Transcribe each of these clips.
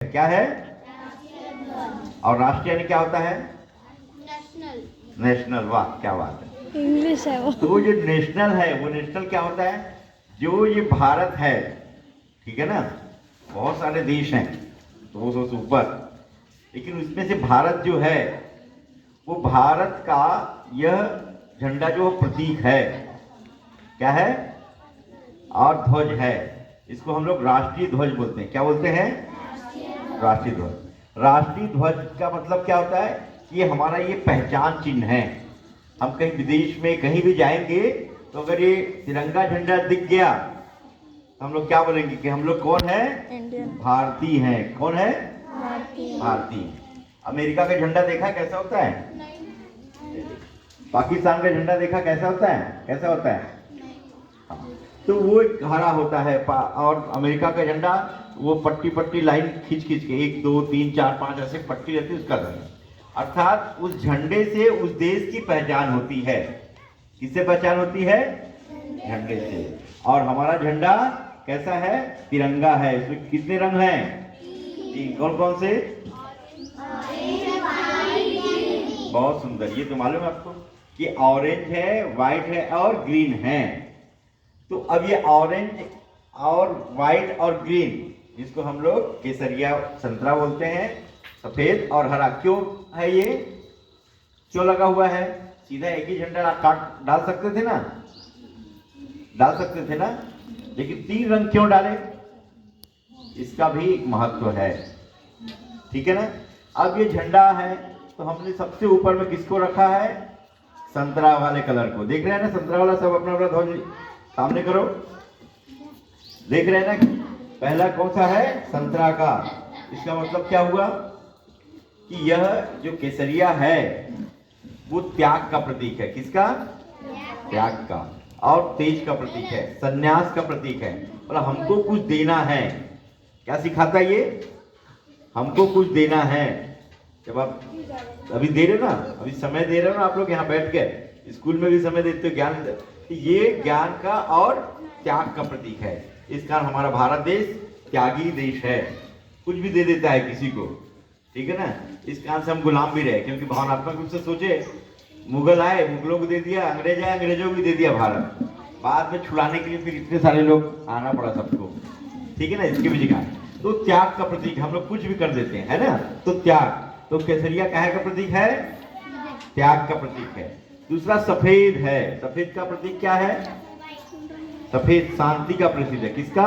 क्या है? और राष्ट्रीय यानी क्या होता है? नेशनल। नेशनल। वाह, क्या बात है, इंग्लिश है वो। तो वो जो नेशनल है वो नेशनल क्या होता है? जो ये भारत है, ठीक है ना, बहुत सारे देश हैं 200 से ऊपर, लेकिन उसमें से भारत जो है वो भारत का यह झंडा जो प्रतीक है, क्या है? और ध्वज है, इसको हम लोग राष्ट्रीय ध्वज बोलते हैं। क्या बोलते हैं? राष्ट्रीय ध्वज। राष्ट्रीय ध्वज का मतलब क्या होता है? ये हमारा ये पहचान चिन्ह है। हम कहीं विदेश में कहीं भी जाएंगे तो अगर ये तिरंगा झंडा दिख गया तो हम लोग क्या बोलेंगे कि हम लोग कौन है? इंडियन। भारतीय हैं। कौन है? भारतीय। भारतीय। अमेरिका का झंडा देखा कैसा होता है? पाकिस्तान का झंडा देखा कैसा होता है? कैसा होता है? तो वो एक हरा होता है, और अमेरिका का झंडा वो पट्टी पट्टी लाइन खींच खींच के 1 2 3 4 5 ऐसे पट्टी रहती है उसका रंग, अर्थात उस झंडे से उस देश की पहचान होती है। किससे पहचान होती है? झंडे से। और हमारा झंडा कैसा है? तिरंगा है। इसमें कितने रंग हैं? 3। कौन कौन से? बहुत सुंदर। ये तो मालूम है आपको कि ऑरेंज है, व्हाइट है और ग्रीन है। तो अब ये ऑरेंज और व्हाइट और ग्रीन, जिसको हम लोग केसरिया संतरा बोलते हैं, सफेद और हरा, क्यों है ये? क्यों लगा हुआ है? सीधा एक ही झंडा काट डाल सकते थे ना, डाल सकते थे ना, लेकिन 3 रंग क्यों डाले? इसका भी एक महत्व है, ठीक है ना। अब ये झंडा है तो हमने सबसे ऊपर में किसको रखा है? संतरा वाले कलर को। देख रहे हैं ना संतरा वाला? सब अपना अपना ध्वज सामने करो, देख रहे हैं ना? पहला कौन सा है? संतरा का। इसका मतलब क्या हुआ कि यह जो केसरिया है वो त्याग का प्रतीक है। किसका? त्याग का। और तेज का प्रतीक है, संन्यास का प्रतीक है। मतलब हमको कुछ देना है। क्या सिखाता है ये? हमको कुछ देना है। जब आप अभी दे रहे हो ना, अभी समय दे रहे हो ना आप लोग यहाँ बैठ के, स्कूल में भी समय देते हो ज्ञान, ये ज्ञान का और त्याग का प्रतीक है। इस कारण हमारा भारत देश त्यागी देश है, कुछ भी दे देता है किसी को, ठीक है ना। इस कारण से हम गुलाम भी रहे, क्योंकि भावनात्मक रूप से सोचे, मुगल आए, मुगलों को दे दिया, अंग्रेज आए, अंग्रेजों को भी दे दिया भारत। बाद में छुड़ाने के लिए फिर इतने सारे लोग आना पड़ा सबको, ठीक है ना। इसके भी जगह तो त्याग का प्रतीक, हम लोग कुछ भी कर देते हैं, है ना। तो त्याग, तो केसरिया काहे का प्रतीक है? त्याग का प्रतीक है। दूसरा सफेद है। सफेद का प्रतीक क्या है? सफेद शांति का प्रतीक है। किसका?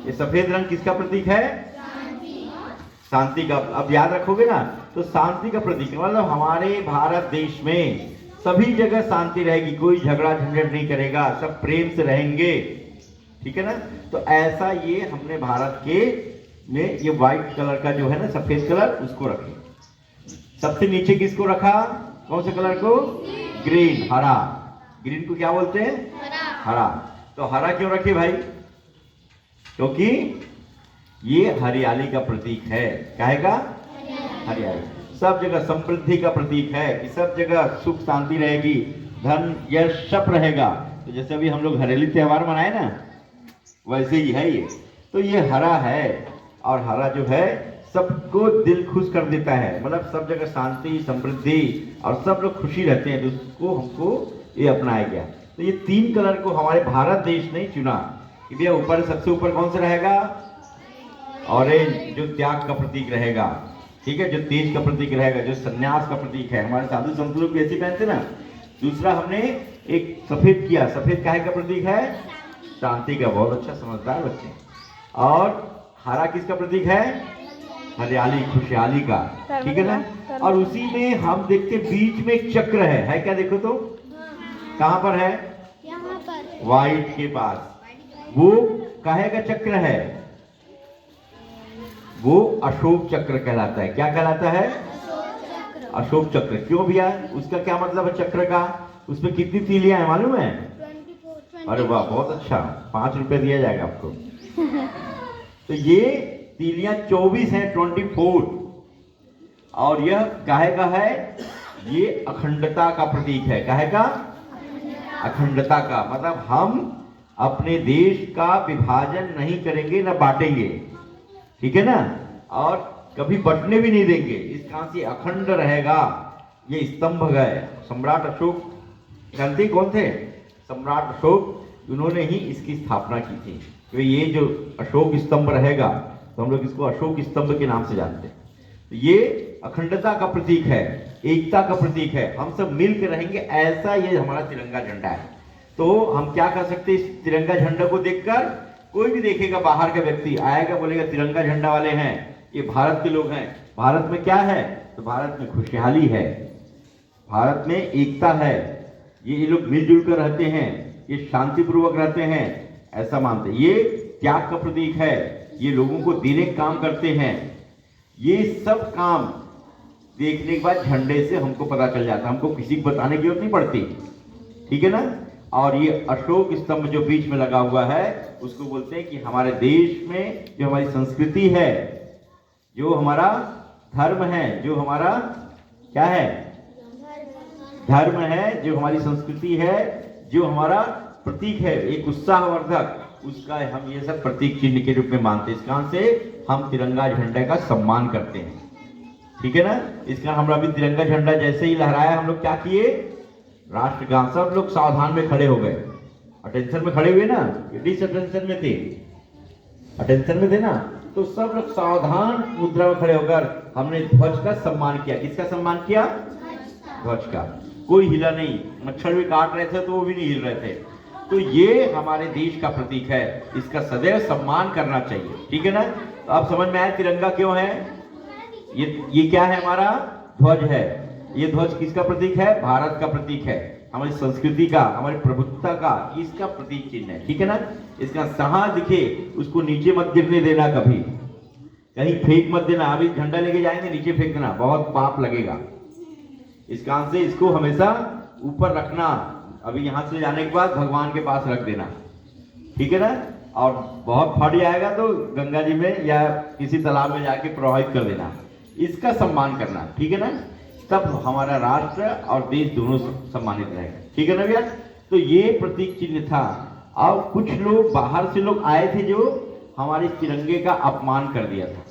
ये सफेद रंग किसका प्रतीक है? शांति का। अब याद रखोगे ना, तो शांति का प्रतीक मतलब हमारे भारत देश में सभी जगह शांति रहेगी, कोई झगड़ा झंझट नहीं करेगा, सब प्रेम से रहेंगे, ठीक है ना। तो ऐसा ये हमने भारत के में ये व्हाइट कलर का जो है ना, सफेद कलर, उसको रखे। सबसे नीचे किसको रखा? कौन से कलर को? ग्रीन, हरा। ग्रीन को क्या बोलते हैं? हरा। तो हरा क्यों रखे भाई? क्योंकि ये हरियाली का प्रतीक है। काहे का? हरियाली। सब जगह समृद्धि का प्रतीक है कि सब जगह सुख शांति रहेगी, धन यश सब रहेगा। तो जैसे अभी हम लोग हरेली त्योहार मनाए ना, वैसे ही है ये। तो ये हरा है, और हरा जो है सबको दिल खुश कर देता है, मतलब सब जगह शांति समृद्धि और सब लोग खुशी रहते हैं। तो उसको हमको ये अपनाया गया। तो ये 3 कलर को हमारे भारत देश ने चुना कि भैया ऊपर, सबसे ऊपर कौन सा रहेगा? ऑरेंज, जो त्याग का प्रतीक रहेगा, ठीक है, जो तेज का प्रतीक रहेगा, जो संन्यास का प्रतीक है। हमारे साधु संत लोग भी ऐसे पहनते ना। दूसरा हमने एक सफेद किया। सफेद काहे का प्रतीक है? शांति का। बहुत अच्छा, समझदार बच्चे। और हरा किसका प्रतीक है? हरियाली, खुशहाली का, ठीक है ना। और उसी में हम देखते बीच में एक चक्र है क्या? देखो तो कहां पर है? यहाँ पर। व्हाइट के पास। वो काहे का चक्र है? वो अशोक चक्र कहलाता है। क्या कहलाता है? अशोक चक्र। क्यों भैया? उसका क्या मतलब है चक्र का? उसमें कितनी तीलियां हैं मालूम है? 24। अरे वाह, बहुत अच्छा। 5 रुपए दिया जाएगा आपको। तो ये तीलियां 24 हैं, 24। और यह काहे का है? ये अखंडता का प्रतीक है। काहे का? अखंडता का। मतलब हम अपने देश का विभाजन नहीं करेंगे, न बांटेंगे, ठीक है ना। और कभी बटने भी नहीं देंगे। इसका से अखंड रहेगा। ये स्तंभ गए सम्राट अशोक, जानते ही कौन थे? सम्राट अशोक, उन्होंने ही इसकी स्थापना की थी। तो ये जो अशोक स्तंभ रहेगा तो हम लोग इसको अशोक स्तंभ के नाम से जानते हैं। तो ये अखंडता का प्रतीक है, एकता का प्रतीक है। हम सब मिलकर रहेंगे, ऐसा ये हमारा तिरंगा झंडा है। तो हम क्या कर सकते हैं? इस तिरंगा झंडा को देखकर कोई भी देखेगा, बाहर का व्यक्ति आएगा, बोलेगा तिरंगा झंडा वाले हैं, ये भारत के लोग हैं। भारत में क्या है? तो भारत में खुशहाली है, भारत में एकता है, ये लोग मिलजुल कर रहते हैं, ये शांतिपूर्वक रहते हैं, ऐसा मानते हैं। ये त्याग का प्रतीक है, ये लोगों को देने का काम करते हैं। ये सब काम देखने के बाद झंडे से हमको पता चल जाता है, हमको किसी को बताने की जरूरत नहीं पड़ती, ठीक है ना। और ये अशोक स्तंभ जो बीच में लगा हुआ है उसको बोलते हैं कि हमारे देश में जो हमारी संस्कृति है, जो हमारा धर्म है, जो हमारा क्या है? धर्म है, जो हमारी संस्कृति है, जो हमारा प्रतीक है, एक उत्साहवर्धक, उसका हम ये सब प्रतीक चिन्ह के रूप में मानते हैं। इस कारण से हम तिरंगा झंडे का सम्मान करते हैं, ठीक है ना। इसका हम अभी तिरंगा झंडा जैसे ही लहराया, हम लोग क्या किए? राष्ट्रगान, सब लोग सावधान में खड़े हो गए, अटेंशन में खड़े हुए ना, डिस अटेंशन में थे, अटेंशन में थे ना, तो सब लोग सावधान मुद्रा में खड़े होकर हमने ध्वज का सम्मान किया। किसका सम्मान किया? ध्वज का। कोई हिला नहीं, मच्छर भी काट रहे थे तो वो भी नहीं हिल रहे थे। तो ये हमारे देश का प्रतीक है, इसका सदैव सम्मान करना चाहिए, ठीक है ना। तो अब समझ में आया तिरंगा क्यों है? ये क्या है? हमारा ध्वज है। ये ध्वज किसका प्रतीक है? भारत का प्रतीक है, हमारी संस्कृति का, हमारी प्रभुत्वता का, इसका प्रतीक चिन्ह है, ठीक है ना। इसका जहां दिखे उसको नीचे मत गिरने देना, कभी कहीं फेंक मत देना। अभी झंडा लेके जाएंगे, नीचे फेंक देना, बहुत पाप लगेगा। इस कारण से इसको हमेशा ऊपर रखना, अभी यहां से जाने के बाद भगवान के पास रख देना, ठीक है ना। और बहुत फट जाएगा तो गंगा जी में या किसी तालाब में जाके प्रवाहित कर देना। इसका सम्मान करना, ठीक है ना, तब हमारा राष्ट्र और देश दोनों सम्मानित रहेगा, ठीक है ना भैया। तो ये प्रतीक चिन्ह था। अब कुछ लोग बाहर से लोग आए थे जो हमारे तिरंगे का अपमान कर दिया था।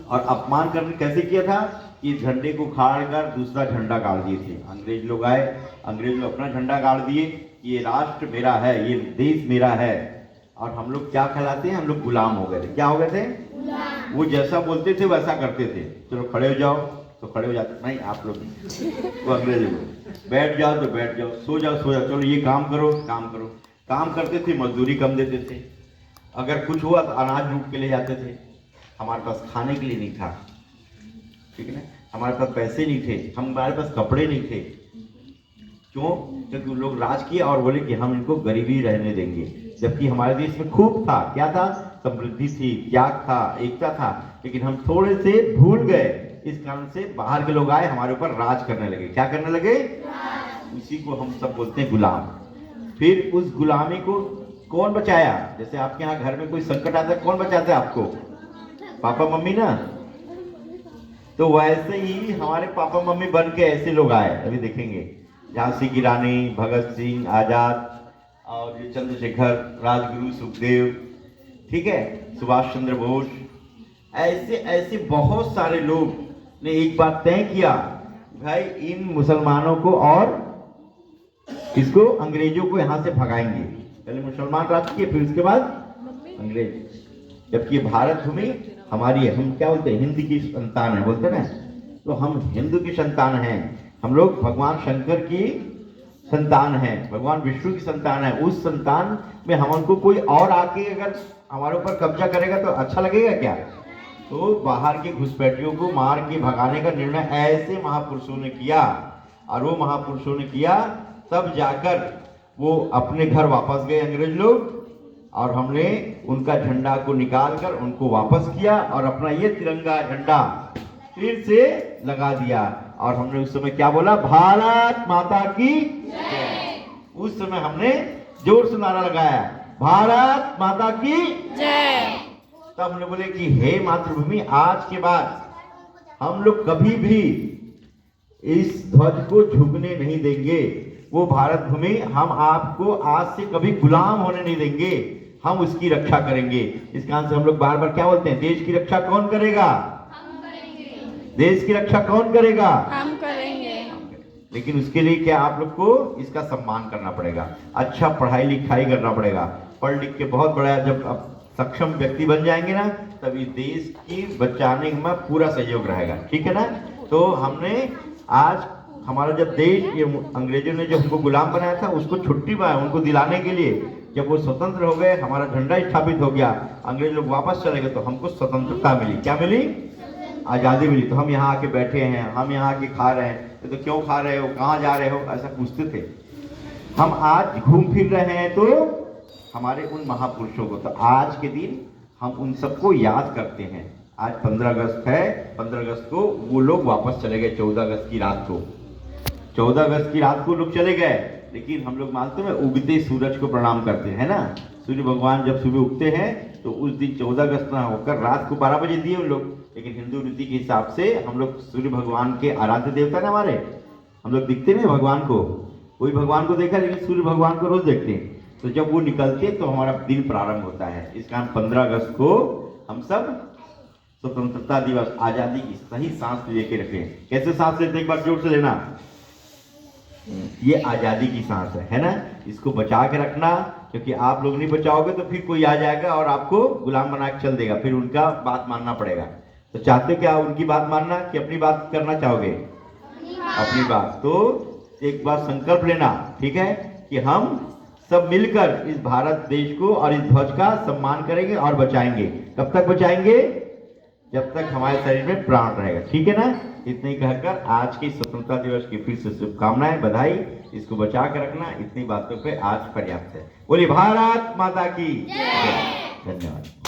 और अपमान करने कैसे किया था? कि झंडे को खाड़ कर दूसरा झंडा गाड़ दिए थे। अंग्रेज लोग आए, अंग्रेज लोग अपना झंडा गाड़ दिए, ये राष्ट्र मेरा है, ये देश मेरा है। और हम लोग क्या कहलाते हैं? हम लोग गुलाम हो गए थे। क्या हो गए थे? वो जैसा बोलते थे वैसा करते थे। चलो खड़े हो जाओ तो खड़े हो जाते, नहीं आप लोग, वो अंग्रेज लोग, बैठ जाओ तो बैठ जाओ, सो जाओ सो जाओ, चलो ये काम करो काम करो। काम करते थे, मजदूरी कम देते थे, अगर कुछ हुआ तो अनाज लूट के ले जाते थे। हमारे पास खाने के लिए नहीं था, ठीक है ना, हमारे पास पैसे नहीं थे, हमारे पास कपड़े नहीं थे। क्यों? क्योंकि लोग राज किया और बोले कि हम इनको गरीबी रहने देंगे, जबकि हमारे देश में खूब था। क्या था? समृद्धि थी, त्याग था, एकता था, लेकिन हम थोड़े से भूल गए। इस कारण से बाहर के लोग आए, हमारे ऊपर राज करने लगे। क्या करने लगे? उसी को हम सब बोलते हैं गुलाम। फिर उस गुलामी को कौन बचाया? जैसे आपके यहाँ घर में कोई संकट आता है, कौन बचाता है आपको? पापा मम्मी ना। तो वैसे ही हमारे पापा मम्मी बन के ऐसे लोग आए, अभी देखेंगे, झांसी की रानी, भगत सिंह, आजाद, और चंद्रशेखर, राजगुरु, सुखदेव, ठीक है, सुभाष चंद्र बोस, ऐसे ऐसे बहुत सारे लोग ने एक बात तय किया, भाई इन मुसलमानों को और किसको? अंग्रेजों को यहाँ से भगाएंगे। पहले मुसलमान राज किए, फिर उसके बाद अंग्रेज। जबकि भारत भूमि हमारी है, हम क्या बोलते हैं? हिंद की संतान है, बोलते ना, तो हम हिंदू की संतान हैं। हम लोग भगवान शंकर की संतान है, भगवान विष्णु की संतान है। उस संतान में हमको कोई और आके अगर हमारे ऊपर कब्जा करेगा तो अच्छा लगेगा क्या? तो बाहर के घुसपैठियों को मार के भगाने का निर्णय ऐसे महापुरुषों ने किया, और वो महापुरुषों ने किया, तब जाकर वो अपने घर वापस गए अंग्रेज लोग, और हमने उनका झंडा को निकाल कर उनको वापस किया और अपना ये तिरंगा झंडा फिर से लगा दिया। और हमने उस समय क्या बोला? भारत माता की जय। उस समय हमने जोर से नारा लगाया, भारत माता की जय। तब हमने बोले कि हे मातृभूमि, आज के बाद हम लोग कभी भी इस ध्वज को झुकने नहीं देंगे। वो भारत भूमि, हम आपको आज से कभी गुलाम होने नहीं देंगे। हम उसकी रक्षा करेंगे। इस कारण से हम लोग बार बार क्या बोलते हैं, देश की रक्षा कौन करेगा? देश की रक्षा कौन करेगा? हम करेंगे। लेकिन उसके लिए क्या, आप लोग को इसका सम्मान करना पड़ेगा, अच्छा पढ़ाई लिखाई करना पड़ेगा, पढ़ लिख के बहुत बड़ा जब आप सक्षम व्यक्ति बन जाएंगे ना, तब इस देश की बचाने में पूरा सहयोग रहेगा। ठीक है ना? तो हमने आज हमारा जब देश, ये अंग्रेजों ने जो हमको गुलाम बनाया था, उसको छुट्टी पाया उनको दिलाने के लिए, जब वो स्वतंत्र हो गए, हमारा झंडा स्थापित हो गया, अंग्रेज लोग वापस चले गए, तो हमको स्वतंत्रता मिली। क्या मिली? आज़ादी मिली। तो हम यहाँ आके बैठे हैं, हम यहाँ आके खा रहे हैं, तो क्यों खा रहे हो, कहाँ जा रहे हो, ऐसा पूछते थे। हम आज घूम फिर रहे हैं तो हमारे उन महापुरुषों को, तो आज के दिन हम उन सबको याद करते हैं। आज 15 अगस्त है, 15 अगस्त को वो लोग वापस चले गए, 14 अगस्त की रात को, 14 अगस्त की रात को लोग चले गए, लेकिन हम लोग मानते हैं उगते सूरज को प्रणाम करते हैं ना। सूर्य भगवान जब सुबह उगते हैं तो उस दिन 14 अगस्त ना होकर रात को 12 बजे दिए उन लोग, लेकिन हिंदू रीति के हिसाब से हम लोग सूर्य भगवान के आराध्य देवता ना हमारे, हम लोग दिखते नहीं भगवान को, कोई भगवान को देखा, लेकिन सूर्य भगवान को रोज देखते हैं। तो जब वो निकलते तो हमारा दिन प्रारंभ होता है। इस कारण 15 अगस्त को हम सब स्वतंत्रता दिवस, आजादी की सही सांस लेके रखें। कैसे सांस लेते, एक बार जोर से लेना, ये आजादी की सांस है ना, इसको बचा के रखना, क्योंकि आप लोग नहीं बचाओगे तो फिर कोई आ जाएगा और आपको गुलाम बना के चल देगा, फिर उनका बात मानना पड़ेगा। तो चाहते क्या उनकी बात मानना कि अपनी बात करना चाहोगे? अपनी बात। तो एक बार संकल्प लेना, ठीक है, कि हम सब मिलकर इस भारत देश को और इस ध्वज का सम्मान करेंगे और बचाएंगे। कब तक बचाएंगे? जब तक हमारे शरीर में प्राण रहेगा। ठीक है ना? इतने ही कहकर आज की स्वतंत्रता दिवस की फिर से शुभकामनाएं, बधाई। इसको बचा कर रखना, इतनी बातों पे आज पर्याप्त है। बोलिए भारत माता की जय। धन्यवाद।